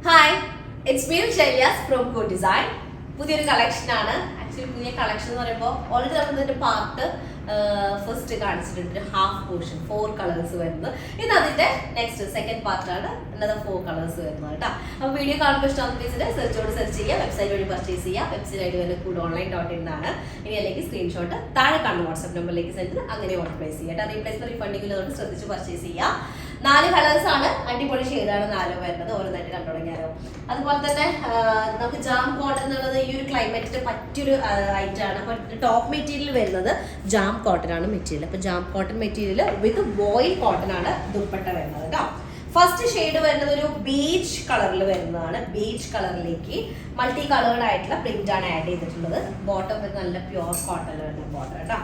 Hi, it's me Shailiyas from Co Design. പുതിയൊരു collection ആണ്. Actually പുതിയ കളക്ഷൻ എന്ന് പറയുമ്പോൾ ഓൾറെഡി നമ്മൾ ഇതിന്റെ പാർട്ട് ഫസ്റ്റ് കാണിച്ചിട്ടുണ്ട്. ഹാഫ് പോർഷൻ 4 കളേഴ്സ് വരുന്നത്. ഇത് അതിന്റെ നെക്സ്റ്റ് സെക്കൻഡ് പാർട്ടാണ്. അല്ലാതെ 4 കളേഴ്സ് വരുന്നത് കേട്ടോ. അപ്പോൾ വീഡിയോ കാണുമ്പോൾ ഇഷ്ടമാകുന്ന സെർച്ച് ചെയ്യുക, വെബ്സൈറ്റ് വഴി പർച്ചേസ് ചെയ്യുക. വെബ്സൈറ്റ് ഐഡി വരുന്നത് coodonline.in ആണ്. ഇനി അല്ലെങ്കിൽ സ്ക്രീൻഷോട്ട് താഴെ കാണുന്ന വാട്സ്ആപ്പ് നമ്പറിലേക്ക് സെൻഡ് ചെയ്ത് അങ്ങനെ ഓർഡർ പ്ലേസ് ചെയ്യുക കേട്ടോ. റീപ്ലേസ്മെന്റ് റീഫണ്ടിംഗ് ഉള്ളതുകൊണ്ട് ശ്രദ്ധിച്ച് പർച്ചേസ് ചെയ്യുക. 4 കളേഴ്സ് ആണ്. അടിപൊളി ഷെയ്ഡാണ് 4 വരുന്നത്. ഓരോന്നായിട്ട് കണ്ടു തുടങ്ങിയാലോ. അതുപോലെ തന്നെ നമുക്ക് ജാം കോട്ടൺ എന്നുള്ളത് ഈ ഒരു ക്ലൈമറ്റിന് പറ്റിയൊരു ഐറ്റമാണ്. അപ്പോൾ ടോപ്പ് മെറ്റീരിയൽ വരുന്നത് ജാം കോട്ടൺ ആണ് മെറ്റീരിയൽ. അപ്പോൾ jam cotton material with voile cotton ആണ് ദുപ്പട്ട വരുന്നത് കേട്ടോ. ഫസ്റ്റ് ഷെയ്ഡ് വരുന്നത് ഒരു ബീച്ച് കളറിൽ വരുന്നതാണ്. ബീച്ച് കളറിലേക്ക് മൾട്ടി കളേർഡ് ആയിട്ടുള്ള പ്രിന്റ് ആണ് ആഡ് ചെയ്തിട്ടുള്ളത്. ബോട്ടം നല്ല പ്യുവർ കോട്ടൺ വരുന്ന ബോട്ടം കേട്ടോ.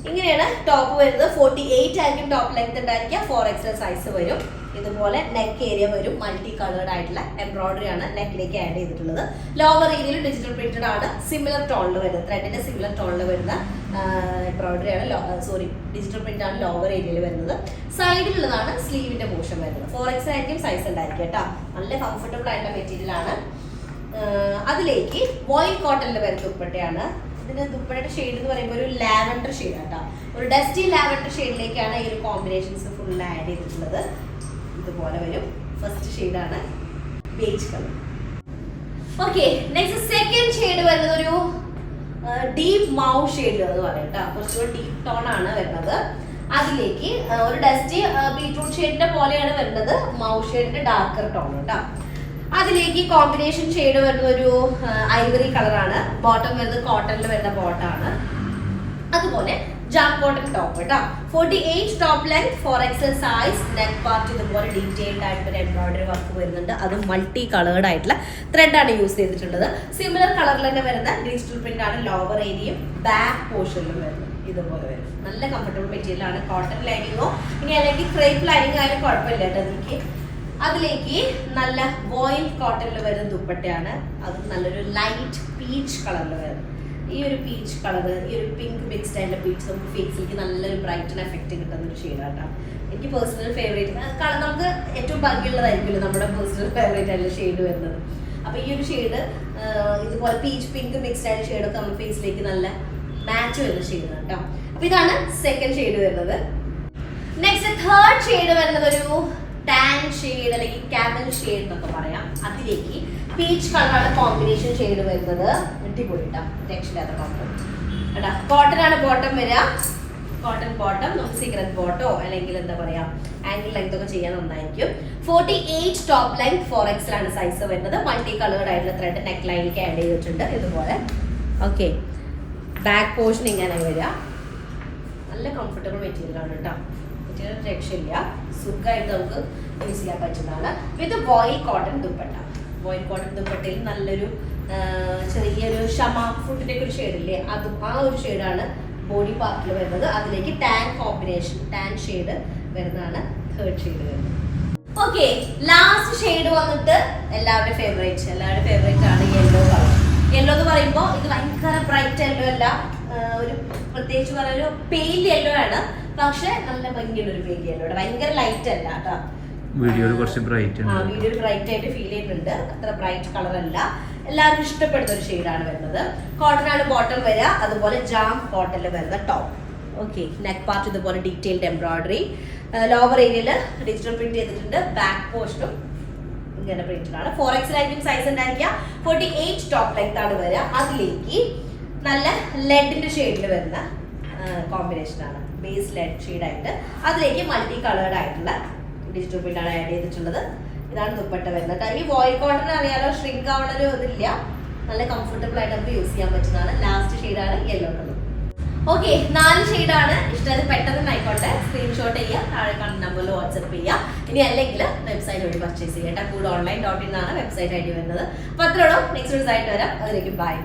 ഇങ്ങനെയാണ് ടോപ്പ് വരുന്നത്. 48 ആയിരിക്കും ടോപ്പ് ലെങ്ത് ഉണ്ടായിരിക്കുക. 4XL സൈസ് വരും. ഇതുപോലെ നെക്ക് ഏരിയ വരും. മൾട്ടി കളേർഡ് ആയിട്ടുള്ള എംബ്രോയിഡറി ആണ് നെക്കിലേക്ക് ആഡ് ചെയ്തിട്ടുള്ളത്. ലോവർ ഏരിയയിൽ ഡിജിറ്റൽ പ്രിന്റഡ് ആണ്. സിമിലർ ടോണിൽ വരുന്നത്, ത്രെഡിന്റെ സിമിലർ ടോണിൽ വരുന്ന എംബ്രോയിഡറി ആണ്. ഡിജിറ്റൽ പ്രിന്റ് ആണ് ലോവർ ഏരിയയിൽ വരുന്നത്. സൈഡിലുള്ളതാണ് സ്ലീവിന്റെ പോർഷൻ വരുന്നത്. 4XL ആയിരിക്കും സൈസ് ഉണ്ടായിരിക്കും കേട്ടോ. നല്ല കംഫർട്ടബിൾ ആയിട്ടുള്ള മെറ്റീരിയൽ ആണ്. അതിലേക്ക് വോയിൽ കോട്ടണിൽ വരുന്ന ദുപ്പട്ടയാണ്. ഇതിന്റെ ദുപ്പട്ടയുടെ ഷെയ്ഡ് എന്ന് പറയുമ്പോൾ ഒരു ലാവൻഡർ ഷെയ്ഡ് കേട്ടോ. ഒരു ഡസ്റ്റി ലാവൻഡർ ഷെയ്ഡിലേക്കാണ് ഈ ഒരു കോമ്പിനേഷൻസ് ഫുൾ ആഡ് ചെയ്തിട്ടുള്ളത്. ഇതുപോലെ വരും. ഫസ്റ്റ് ഷെയ്ഡാണ് beige colour. Okay, next second shade വരുന്നത് ഒരു ഡീപ്പ് മൗ ഷെയ്ഡ് എന്ന് പറയും കേട്ടോ. കുറച്ചുകൂടി ഡീപ്പ് ടോൺ ആണ് വരുന്നത്. അതിലേക്ക് ഒരു ഡസ്റ്റി ബീട്രൂട്ട് ഷെയ്ഡിന്റെ പോലെയാണ് വരുന്നത്. മൗ ഷെയ്ഡിന്റെ ഡാർക്കർ ടോൺ കേട്ടോ. അതിലേക്ക് കോമ്പിനേഷൻ ഷെയ്ഡ് വരുന്നത് ഒരു ഐവറി കളറാണ്. ബോട്ടം വരുന്നത് കോട്ടണിൽ വരുന്ന ബോട്ടാണ്. അതുപോലെ ജാം കോട്ടൺ ടോപ്പ് കേട്ടോ. 48 top length, 4XL size. Neck part ഇതുപോലെ ഡീറ്റെയിൽഡ് ആയിട്ടൊരു എംബ്രോയിഡറി വർക്ക് വരുന്നുണ്ട്. അത് മൾട്ടി കളേർഡ് ആയിട്ടുള്ള ത്രെഡാണ് യൂസ് ചെയ്തിട്ടുള്ളത്. സിമിലർ കളറിൽ തന്നെ വരുന്ന ഡിജിറ്റൽ പ്രിന്റ് ആണ് ലോവർ ഏരിയയും ബാക്ക് പോർഷനിലും വരുന്നത്. ഇതുപോലെ വരും. നല്ല കംഫർട്ടബിൾ മെറ്റീരിയൽ ആണ്. കോട്ടൺ ലൈനിങ്ങോ ഇനി അല്ലെങ്കിൽ ക്രേപ്പ് ലൈനിങ് ആയാലും കുഴപ്പമില്ല കേട്ടോ. അതിലേക്ക് നല്ല വോയിൽ കോട്ടണിൽ വരുന്ന ദുപ്പട്ടയാണ്. അത് നല്ലൊരു ലൈറ്റ് പീച്ച് കളറിൽ വരുന്നത്. ഈ ഒരു പീച്ച് കളർ, ഈ ഒരു പിങ്ക് മിക്സ്ഡ് ആയിട്ടുള്ള പീച്ച് നമുക്ക് ഫേസിലേക്ക് നല്ലൊരു ബ്രൈറ്റൻ എഫക്റ്റ് കിട്ടുന്ന ഒരു ഷെയ്ഡാട്ടോ. എനിക്ക് പേഴ്സണൽ ഫേവറേറ്റ്. നമുക്ക് ഏറ്റവും ഭംഗിയുള്ളതായിരിക്കുമല്ലോ നമ്മുടെ പേഴ്സണൽ ഫേവറേറ്റ് ആയിട്ടുള്ള ഷെയ്ഡ് വരുന്നത്. അപ്പോൾ ഈ ഒരു ഷെയ്ഡ് ഇതുപോലെ പീച്ച് പിങ്ക് മിക്സ്ഡ് ആയിട്ടുള്ള ഷെയ്ഡൊക്കെ നമ്മുടെ ഫേസിലേക്ക് നല്ല മാച്ച് വരുന്ന ഷെയ്ഡാണ് കേട്ടോ. അപ്പോൾ ഇതാണ് സെക്കൻഡ് ഷെയ്ഡ് വരുന്നത്. നെക്സ്റ്റ് തേർഡ് ഷെയ്ഡ് വരുന്നത് ഒരു ടാൻ ഷെയ്ഡ് അല്ലെങ്കിൽ ക്യാമൽ ഷെയ്ഡ് എന്നൊക്കെ പറയാം. അതിലേക്ക് പീച്ച് കളറാണ് കോമ്പിനേഷൻ ഷെയ്ഡ് വരുന്നത്. അടിപൊളിട്ടാ, രക്ഷയില്ലാത്ത കോട്ടൺ കേട്ടാ. കോട്ടൺ ആണ് ബോട്ടം വരിക. Cotton bottom. നമുക്ക് സിഗരറ്റ് ബോട്ടോ അല്ലെങ്കിൽ എന്താ പറയാ ആംഗിൾ ലെങ്ത് ഒക്കെ ചെയ്യാൻ നന്നായിരിക്കും. 48 ടോപ്പ് ലെങ്ത്, 4XL ആണ് സൈസ് വരുന്നത്. മൾട്ടി കളേർഡ് ആയിട്ടുള്ള ത്രെഡ് നെക്ക് ലൈനിലേക്ക് ആഡ് ചെയ്തിട്ടുണ്ട്. ഇതുപോലെ ഓക്കെ. ബാക്ക് പോർഷൻ ഇങ്ങനെ വരിക. നല്ല കംഫർട്ടബിൾ മെറ്റീരിയൽ ആണ് കേട്ടോ. മെറ്റീരിയൽ രക്ഷയില്ല. സുഖമായിട്ട് നമുക്ക് യൂസ് ചെയ്യാൻ പറ്റുന്നതാണ്. വിത്ത് വോയിൽ കോട്ടൺ ദുപ്പട്ട. വോയിൽ കോട്ടൺ ദുപ്പട്ടയിൽ നല്ലൊരു ചെറിയൊരു ഷമ ഫുഡിന്റെ ഒരു ഷെയ്ഡില്ലേ, അത് ആ ഒരു ഷെയ്ഡാണ് ബോഡി പാർട്ടിൽ വരുന്നത്. അതിലേക്ക് ടാൻ കോമ്പിനേഷൻ, ടാൻ ഷെയ്ഡ് വരുന്നതാണ് തേർഡ് ഷെയ്ഡ് വരുന്നത്. ഓക്കെ, ലാസ്റ്റ് ഷെയ്ഡ് വന്നിട്ട് എല്ലാവരുടെയും ഫേവറേറ്റ് ആണ് യെല്ലോ കളർ. യെല്ലോ എന്ന് പറയുമ്പോൾ ഇത് ഭയങ്കര ബ്രൈറ്റ് യെല്ലോ അല്ല, ഒരു പ്രത്യേകിച്ച് പറഞ്ഞൊരു പെയിൽ യെല്ലോ ആണ്. പക്ഷെ നല്ല ഭംഗിയുള്ള ഒരു പെയിൽ യെല്ലോ, ഭയങ്കര ലൈറ്റ് അല്ല കേട്ടോ. വീഡിയോയിൽ കുറച്ച് ബ്രൈറ്റ് ആയിട്ട് ഫീൽ ചെയ്യുന്നുണ്ട്. അത്ര ബ്രൈറ്റ് കളർ അല്ല. എല്ലാവർക്കും ഇഷ്ടപ്പെടുന്ന ഒരു ഷെയ്ഡാണ് വരുന്നത്. കോട്ടൺ ആണ് ബോട്ടം വരിക. അതുപോലെ ജാം കോട്ടണിൽ വരുന്ന ടോപ്പ്. ഓക്കെ, നെക്ക് പാർട്ട് ഇതുപോലെ ഡീറ്റെയിൽഡ് എംബ്രോയിഡറി. ലോവർ ഏരിയയിൽ ഡിജിറ്റൽ പ്രിന്റ് ചെയ്തിട്ടുണ്ട്. ബാക്ക് പോർഷനും ഇങ്ങനെ പ്രിന്റഡ് ആണ്. 4XL ആയിരിക്കും സൈസ് ഉണ്ടായിരിക്കുക. 48 ടോപ്പ് ലെങ്ത് ആണ് വരിക. അതിലേക്ക് നല്ല ലെഡിന്റെ ഷെയ്ഡിൽ വരുന്ന കോമ്പിനേഷൻ ആണ്. ബേസ് ലെഡ് ഷെയ്ഡായിട്ട് അതിലേക്ക് മൾട്ടി കളേർഡ് ആയിട്ടുള്ള ഡിജിറ്റൽ പ്രിന്റ് ആണ് ആഡ് ചെയ്തിട്ടുള്ളത്. ഇതാണ് ദുപ്പട്ട വരുന്നത്. ഈ വോയിൽ കോട്ടൺ അറിയാലോ, ഷ്രിങ്ക് ആവുന്ന ഒരു ഇതില്ല. നല്ല കംഫർട്ടബിൾ ആയിട്ട് നമുക്ക് യൂസ് ചെയ്യാൻ പറ്റുന്നതാണ്. ലാസ്റ്റ് ഷെയ്ഡാണ് യെല്ലോ കളർ. ഓക്കെ, 4 ഷെയ്ഡാണ്. ഇഷ്ടമായത് പെട്ടെന്ന് ആയിക്കോട്ടെ സ്ക്രീൻഷോട്ട് ചെയ്യുക, താഴെ കാണുന്ന നമ്പറിൽ വാട്സ്ആപ്പ് ചെയ്യുക. ഇനി അല്ലെങ്കിൽ വെബ്സൈറ്റ് വഴി പർച്ചേസ് ചെയ്യാം. coodonline.in ആണ് വെബ്സൈറ്റ് ഐഡി വരുന്നത്. അപ്പോൾ അത്രയോളം. നെക്സ്റ്റ് ദിവസമായിട്ട് വരാം. അതിലേക്ക് ബൈ.